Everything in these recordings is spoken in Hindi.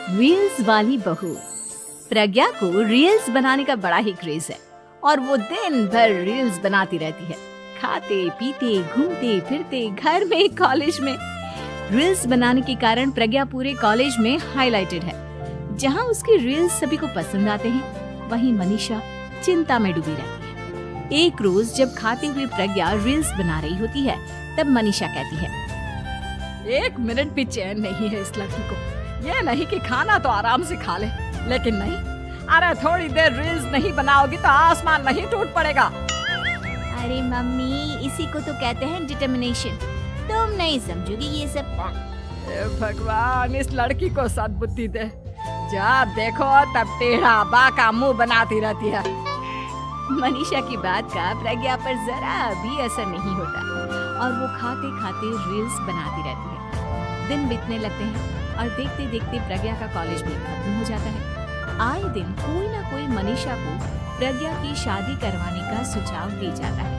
रील्स वाली बहू। प्रज्ञा को रील्स बनाने का बड़ा ही क्रेज है और वो दिन भर रील्स बनाती रहती है। खाते पीते घूमते फिरते घर में कॉलेज में रील्स बनाने के कारण प्रज्ञा पूरे कॉलेज में हाईलाइटेड है। जहाँ उसकी रील्स सभी को पसंद आते हैं, वहीं मनीषा चिंता में डूबी रहती है। एक रोज जब खाते हुए प्रज्ञा रील्स बना रही होती है, तब मनीषा कहती है, 1 मिनट भी चैन नहीं है इस लड़की को। ये नहीं कि खाना तो आराम से खा ले, लेकिन नहीं, अरे थोड़ी देर रील्स नहीं बनाओगी तो आसमान नहीं टूट पड़ेगा। अरे मम्मी, इसी को तो कहते हैं डिटर्मिनेशन। तुम नहीं समझोगी ये सब। हे भगवान, इस लड़की को सद्बुद्धि दे। जब देखो तब टेढ़ा बाका मुंह बनाती रहती है। मनीषा की बात का प्रज्ञा पर जरा भी असर नहीं होता और वो खाते खाते रील्स बनाती रहती है। दिन बीतने लगते हैं और देखते देखते प्रज्ञा का कॉलेज भी खत्म हो जाता है। आए दिन कोई ना कोई मनीषा को प्रज्ञा की शादी करवाने का सुझाव दे जाता है।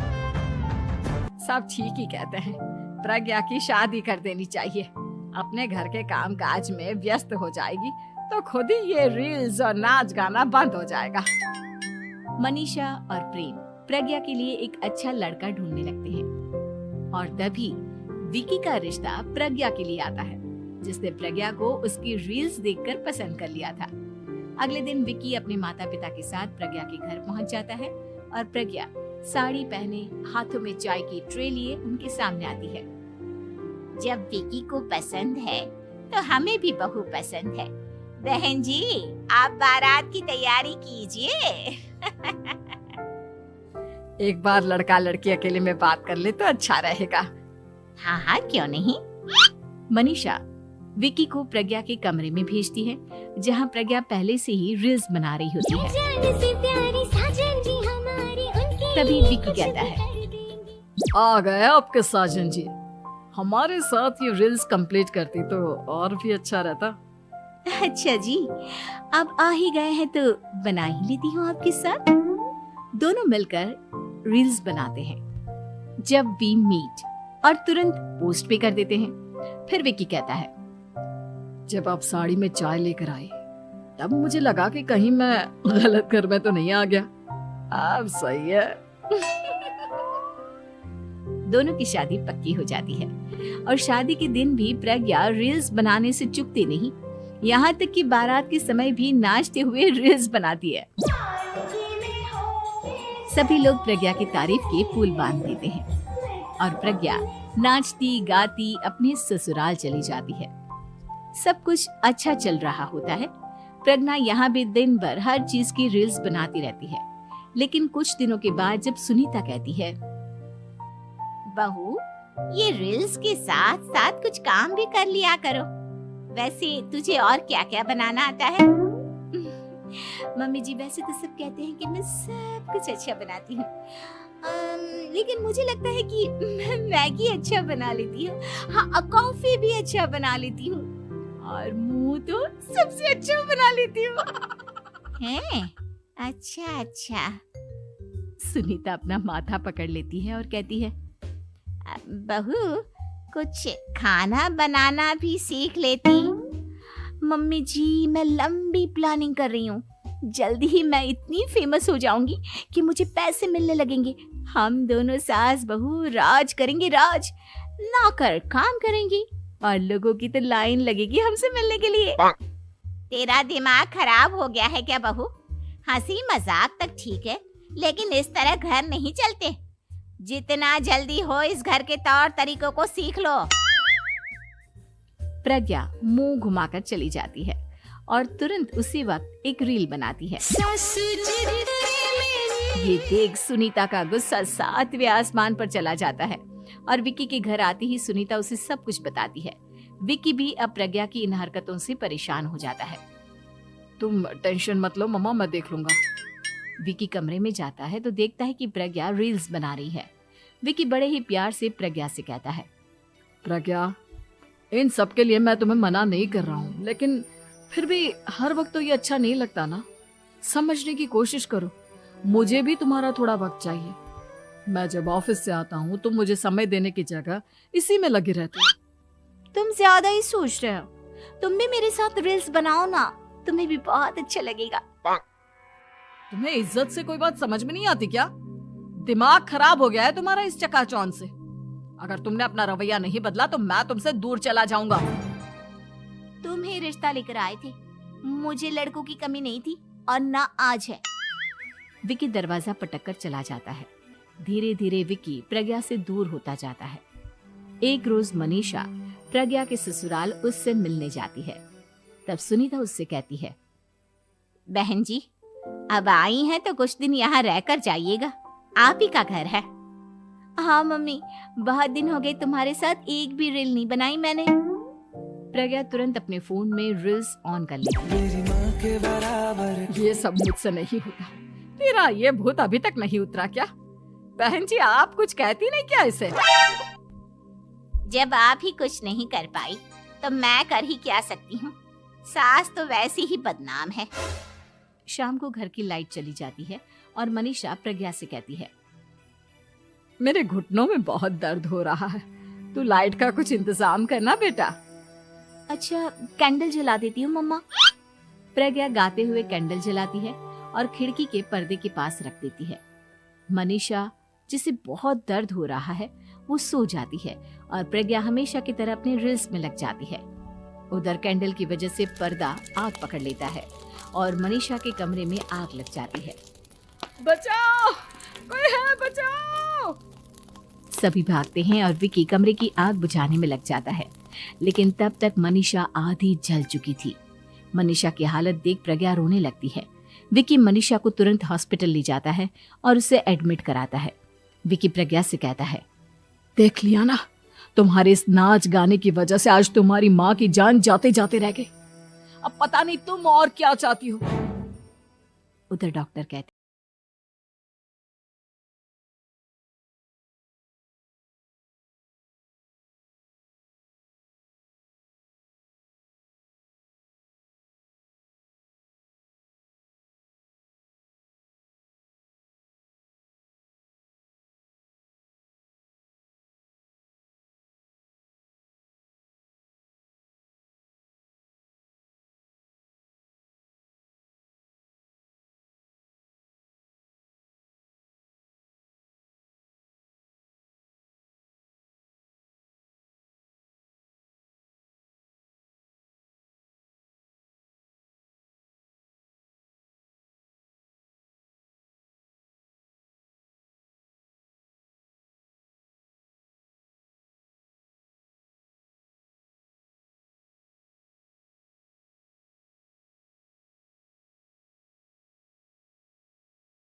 सब ठीक ही कहते हैं, प्रज्ञा की शादी कर देनी चाहिए। अपने घर के काम काज में व्यस्त हो जाएगी तो खुद ही ये रील्स और नाच गाना बंद हो जाएगा। मनीषा और प्रेम प्रज्ञा के लिए एक अच्छा लड़का ढूंढने लगते हैं और तभी विकी का रिश्ता प्रज्ञा के लिए आता है, जिसने प्रज्ञा को उसकी रील्स देखकर पसंद कर लिया था। अगले दिन विकी अपने माता पिता के साथ प्रज्ञा के घर पहुंच जाता है और प्रज्ञा साड़ी पहने हाथों में चाय की ट्रे लिए उनके सामने आती है। जब विकी को पसंद है तो हमें भी बहू पसंद है। बहन जी, आप बारात की तैयारी कीजिए। एक बार लड़का लड़की अकेले में बात कर ले तो अच्छा रहेगा। हाँ हाँ, क्यों नहीं। मनीषा विकी को प्रज्ञा के कमरे में भेजती है, जहां प्रज्ञा पहले से ही रील्स बना रही होती है। तभी विकी कहता है, आ गए आपके साजन जी। हमारे साथ ये रील्स कंप्लीट करती तो और भी अच्छा रहता। अच्छा जी, अब आ ही गए हैं तो बना ही लेती हूँ आपके साथ। दोनों मिलकर रील्स बनाते हैं। जब वी मीट और तुरंत पोस्ट भी कर देते हैं। फिर विकी कहता है, जब आप साड़ी में चाय लेकर आए तब मुझे लगा कि कहीं मैं गलत घर में तो नहीं आ गया। अब सही है। दोनों की शादी पक्की हो जाती है और शादी के दिन भी प्रज्ञा रील्स बनाने से चूकती नहीं। यहाँ तक कि बारात के समय भी नाचते हुए रील्स बनाती है। सभी लोग प्रज्ञा की तारीफ के पुल बांध देते हैं और प्रज्ञा नाचती गाती अपने ससुराल चली जाती है। सब कुछ अच्छा चल रहा होता है। प्रज्ञा यहाँ भी दिन भर हर चीज की रील्स बनाती रहती है। लेकिन कुछ दिनों के बाद जब सुनीता कहती है, बहू, ये रील्स के साथ साथ कुछ काम भी कर लिया करो। वैसे तुझे और क्या क्या बनाना आता है? मम्मी जी, वैसे तो सब कहते हैं कि मैं सब कुछ अच्छा बनाती हूँ, लेकिन मुझे लगता है कि मैं मैगी अच्छा बना लेती हूँ। हाँ, कॉफी भी अच्छा बना लेती हूँ और मुंह तो सबसे अच्छा बना लेती हूँ। हैं? अच्छा अच्छा। सुनीता अपना माथा पकड़ लेती है और कहती है, बहू, कुछ खाना बनाना भी सीख लेती। मम्मी जी, मैं लंबी प्लानिंग कर रही हूँ। जल्दी ही मैं इतनी फेमस हो जाऊंगी कि मुझे पैसे मिलने लगेंगे। हम दोनों सास बहू राज करेंगे, राज। नौकर काम करेंगे और लोगों की तो लाइन लगेगी हमसे मिलने के लिए। तेरा दिमाग खराब हो गया है क्या बहू? हंसी मजाक तक ठीक है, लेकिन इस तरह घर नहीं चलते। जितना जल्दी हो इस घर के तौर तरीकों को सीख लो। प्रज्ञा मुंह घुमाकर चली जाती है और तुरंत उसी वक्त एक रील बनाती है। ये देख सुनीता का गुस्सा 7वें आसमान पर चला जाता है और विकी के घर आती ही सुनीता उसे सब कुछ बताती है। विकी भी अब प्रज्ञा की इन हरकतों से परेशान हो जाता है। तुम टेंशन मत लो मम्मा, मैं देख लूंगा। विकी कमरे में जाता है तो देखता है कि प्रज्ञा रील्स बना रही है। विकी बड़े ही प्यार से प्रज्ञा से कहता है, प्रज्ञा, इन सब के लिए मैं तुम्हें मना नहीं कर रहा हूँ, लेकिन फिर भी हर वक्त तो ये अच्छा नहीं लगता ना। समझने की कोशिश करो, मुझे भी तुम्हारा थोड़ा वक्त चाहिए। मैं जब ऑफिस से आता हूँ तो मुझे समय देने की जगह इसी में लगी रहती है। तुम ज्यादा ही सोच रहे हो। तुम भी मेरे साथ रील्स बनाओ ना, तुम्हें भी बहुत अच्छा लगेगा। तुम्हें इज्जत से कोई बात समझ में नहीं आती क्या? दिमाग खराब हो गया है तुम्हारा इस चकाचौंध से। अगर तुमने अपना रवैया नहीं बदला तो मैं तुमसे दूर चला जाऊंगा। तुम ही रिश्ता लेकर आए थे, मुझे लड़कों की कमी नहीं थी और ना आज है। विकी दरवाजा पटक कर चला जाता है। धीरे धीरे विकी प्रज्ञा से दूर होता जाता है। एक रोज मनीषा प्रज्ञा के ससुराल उससे मिलने जाती है। तब सुनीता उससे कहती है, बहन जी, अब आई हैं तो कुछ दिन यहाँ रहकर जाइएगा, आप ही का घर है। हाँ मम्मी, बहुत दिन हो गए तुम्हारे साथ एक भी रील नहीं बनाई मैंने। प्रज्ञा तुरंत अपने फोन में रील्स ऑन कर लेती है। ये सब मुझसे नहीं होता। तेरा ये भूत अभी तक नहीं उतरा क्या? बहन जी, आप कुछ कहती नहीं क्या इसे? जब आप ही कुछ नहीं कर पाई तो मैं कर ही क्या सकती हूँ। सास तो वैसी ही बदनाम है। शाम को घर की लाइट चली जाती है और मनीषा प्रज्ञा से कहती है, मेरे घुटनों में बहुत दर्द हो रहा है, तू लाइट का कुछ इंतजाम करना बेटा। अच्छा, कैंडल जला देती हूँ मम्मा। प्रज्ञा गाते हुए कैंडल जलाती है और खिड़की के पर्दे के पास रख देती है। मनीषा, जिसे बहुत दर्द हो रहा है, वो सो जाती है और प्रज्ञा हमेशा की तरह अपने रील्स में लग जाती है। उधर कैंडल की वजह से पर्दा आग पकड़ लेता है और मनीषा के कमरे में आग लग जाती है। बचाओ, कोई है, बचाओ। सभी भागते हैं और विकी कमरे की आग बुझाने में लग जाता है, लेकिन तब तक मनीषा आधी जल चुकी थी। मनीषा की हालत देख प्रज्ञा रोने लगती है। विकी मनीषा को तुरंत हॉस्पिटल ले जाता है और उसे एडमिट कराता है। विकी प्रज्ञा से कहता है, देख लिया ना, तुम्हारे इस नाच गाने की वजह से आज तुम्हारी माँ की जान जाते जाते रह गई। अब पता नहीं तुम और क्या चाहती हो। उधर डॉक्टर कहते,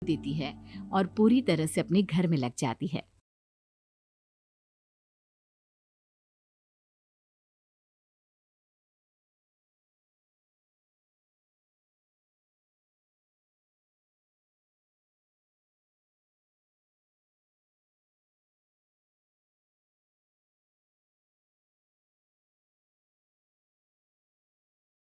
देती है और पूरी तरह से अपने घर में लग जाती है।